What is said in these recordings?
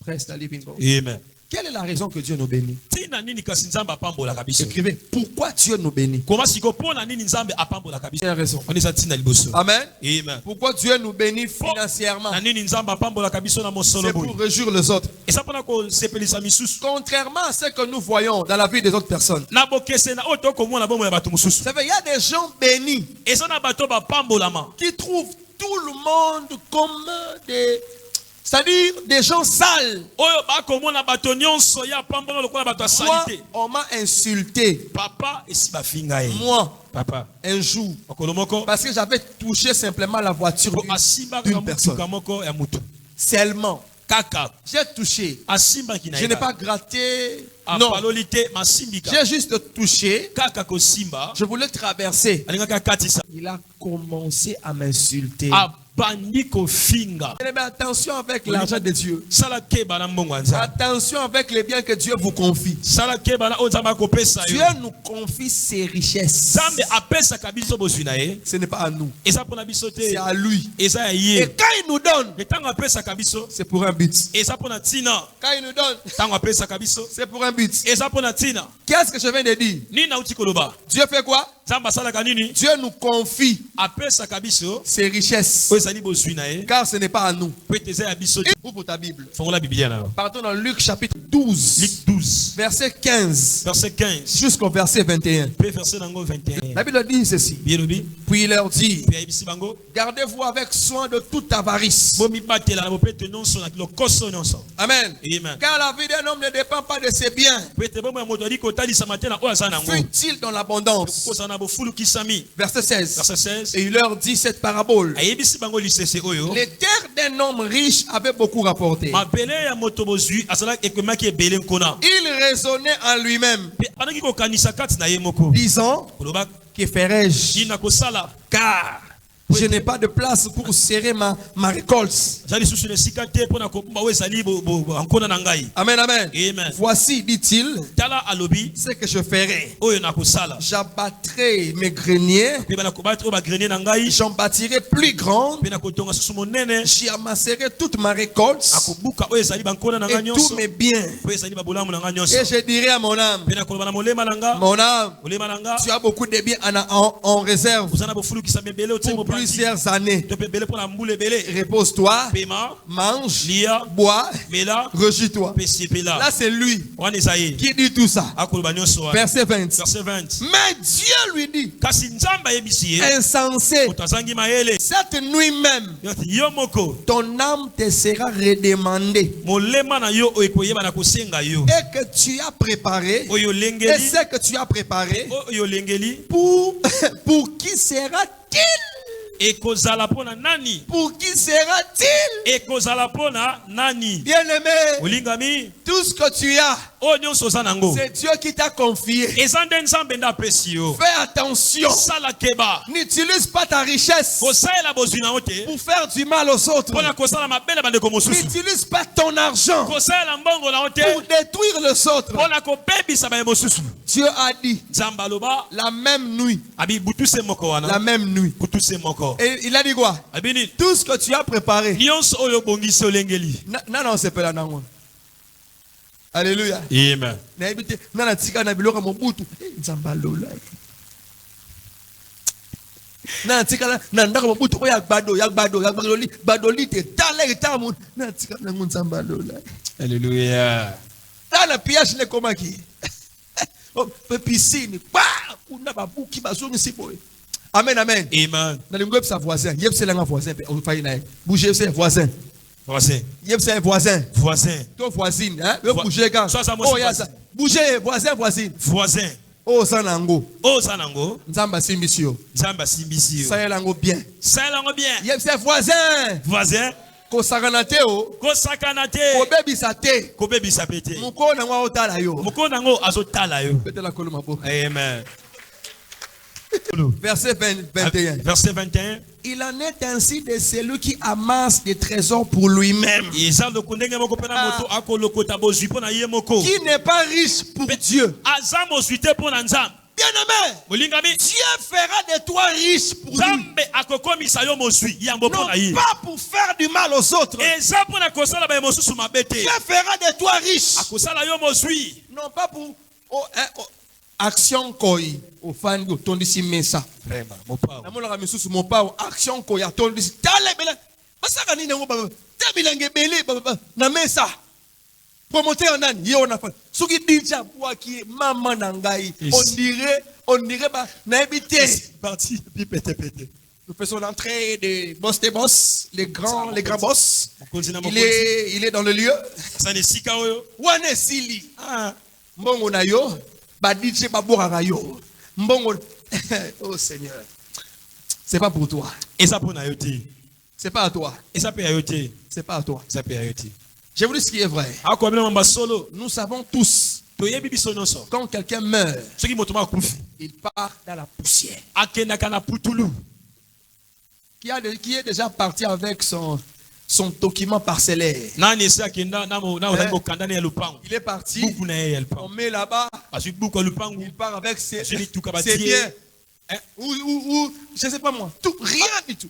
Presse la living God. Amen. Quelle est la raison que Dieu nous bénit? Écrivez, pourquoi Dieu nous bénit? Quelle raison? Amen. Amen. Pourquoi Dieu nous bénit financièrement? C'est pour réjouir les autres. Contrairement à ce que nous voyons dans la vie des autres personnes. Vous savez, il y a des gens bénis qui trouvent tout le monde comme des... C'est-à-dire des gens sales. Moi, on m'a insulté. Moi, un jour, parce que j'avais touché simplement la voiture d'une personne. Seulement. J'ai touché. Je n'ai pas gratté. Non. J'ai juste touché. Je voulais traverser. Il a commencé à m'insulter. Attention avec l'argent de Dieu. Attention avec les biens que Dieu vous confie. Dieu nous confie ses richesses. Ce n'est pas à nous. C'est à lui. Et quand il nous donne, c'est pour un but. Quand il nous donne, c'est pour un but. Qu'est-ce que je viens de dire? Dieu fait quoi? Dieu nous confie ses richesses. Car ce n'est pas à nous. Ouvre ta Bible. Partons dans Luc chapitre 12. Verset 15. Jusqu'au verset 21. La Bible dit ceci. Puis il leur dit, gardez-vous avec soin de toute avarice. Amen. Car la vie d'un homme ne dépend pas de ses biens. Fut-il dans l'abondance. Verset 16. Et il leur dit cette parabole. Les terres d'un homme riche avaient beaucoup rapporté. Il raisonnait en lui-même, disant, que ferai-je? Car je n'ai pas de place pour serrer ma récolte. Amen, amen. Voici, dit-il, ce que je ferai. J'abattrai mes greniers. J'en bâtirai plus grandes. J'y amasserai toute ma récolte et tous mes biens. Et je dirai à mon âme, mon âme, tu as beaucoup de biens en réserve pour plusieurs années. Repose-toi, mange, bois, rejouis-toi. Là, c'est lui qui dit tout ça. Verset 20. Mais Dieu lui dit, insensé, cette nuit même, ton âme te sera redemandée. Et que tu as préparé, et ce que tu as préparé, pour qui sera-t-il? Pour qui sera-t-il? Bien-aimé, tout ce que tu as, c'est Dieu qui t'a confié. Fais attention. N'utilise pas ta richesse pour faire du mal aux autres. N'utilise pas ton argent pour détruire les autres. Dieu a dit la même nuit. La même nuit. Et il a dit quoi? Tout ce que tu as préparé. Non, c'est pas là. Alléluia. Amen. Alléluia. La piège n'est comme qui. Piscine. Amen, amen. Amen. Dans le groupe, c'est voisin. Il y a un voisin. Bougez, c'est voisin. Voisin. Il y a un voisin. Voisin. Toi, voisine. Bougez quand. Oh, bougez, voisin, voisine. Voisin. Oh, Sanango. Oh, Sanango. Nzamba Simbisio. Nzamba Simbisio. Sayalango bien. Sayalango bien. Il y a un voisin. Voisin. Kosakanate o. Kosakanate. Kobebisate. Kobebisapete. Mukona ngwa otala yo. Mukona ngo azotala yo. Pete la kolo mabo. Amen. Verset 21. Verset 21. Il en est ainsi de celui qui amasse des trésors pour lui-même. Qui n'est pas riche pour Dieu. Bien-aimé, Dieu fera de toi riche pour lui. Non pas pour faire du mal aux autres. Dieu fera de toi riche. Non pas pour action koi au fan go tondisi mesa. Vraiment, mon père. Mon père action koi tondisi tale bela. Basaka ni ngo baba. Tabilenge bele baba na mesa. Promoteur nani yo na fa. Soki dija kwa ki mama na ngai. On dirait ba na ebité. Parti puis pété. Nous faisons l'entrée des boss, les grands boss. Il est dans le lieu. Wane sili. Mbongo na yo, badije babora yo. Mbongo. Oh Seigneur. C'est pas pour toi. Et ça pour Nayoti. C'est pas à toi. Et ça peut Nayoti. C'est pas à toi. Ça peut Nayoti. Je vous dis ce qui est vrai. Nous savons tous. Quand quelqu'un meurt, il part dans la poussière. Qui est déjà parti avec son document parcellaire. Il est parti. On met là-bas. Il part avec ses biens. Ou je ne sais pas moi. Tout, rien du tout.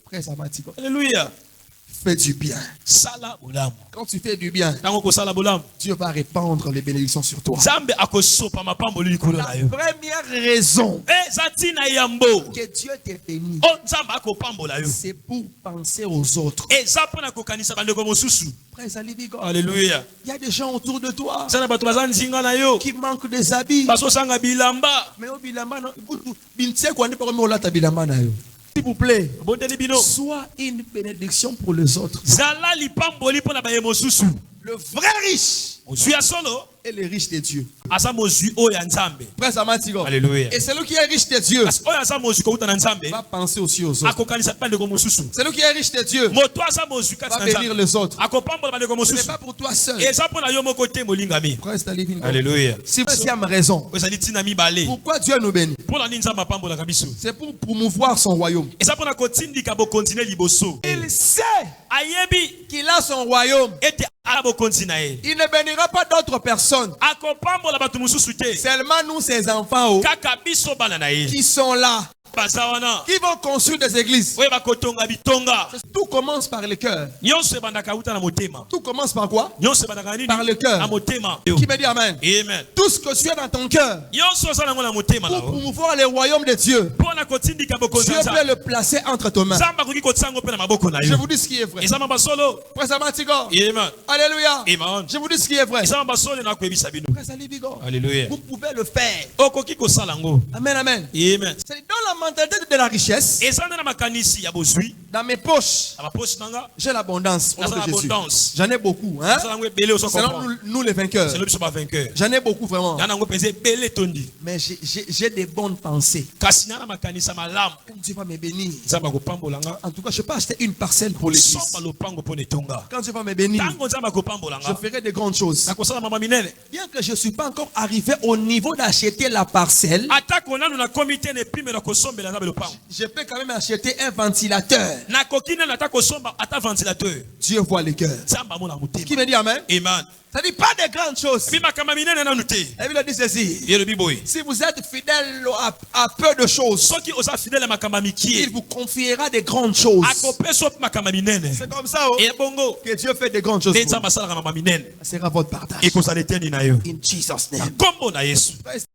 Frère Samatigo. Alléluia. Fais du bien. Quand tu fais du bien, Dieu va répandre les bénédictions sur toi. La première raison que Dieu t'a béni, c'est pour penser aux autres. Alléluia. Il y a des gens autour de toi qui manquent des habits. S'il vous plaît, sois une bénédiction pour les autres. Le vrai riche est le riche de Dieu. Alléluia. Et celui qui est riche de Dieu va penser aussi aux autres. Celui qui est riche de Dieu va bénir les autres. Ce n'est pas pour toi seul. Alléluia. C'est la deuxième raison. Pourquoi Dieu nous bénit? C'est pour promouvoir son royaume. Il sait qu'il a son royaume. Il ne bénira pas d'autres personnes. Seulement nous, ses enfants, qui sont là, qui vont construire des églises. Tout commence par le cœur. Tout commence par quoi? Par le cœur. Qui me dit amen? Amen. Tout ce que tu as dans ton cœur pour promouvoir le royaume de Dieu, Dieu peut le placer entre tes mains. Je vous dis ce qui est vrai. Alléluia. Je vous dis ce qui est vrai. Alléluia. Vous pouvez le faire. Amen, amen. Amen. C'est dans la mentalité de la richesse. Dans mes poches, j'ai l'abondance. J'en ai beaucoup. Hein? Selon nous les vainqueurs. J'en ai beaucoup vraiment. Mais j'ai des bonnes pensées. Dieu va me bénir. En tout cas, je peux acheter une parcelle pour l'église. Quand Dieu va me bénir, je ferai de grandes choses. Bien que je ne suis pas encore arrivé au niveau d'acheter la parcelle, je peux quand même acheter un ventilateur. Dieu voit les cœurs. Qui me dit amen? Amen. Ça dit pas de grandes choses. La Bible dit ceci. Si vous êtes fidèle à peu de choses, il vous confiera de grandes choses. C'est comme ça que Dieu fait de grandes choses. Ça sera votre partage. In Jesus' name.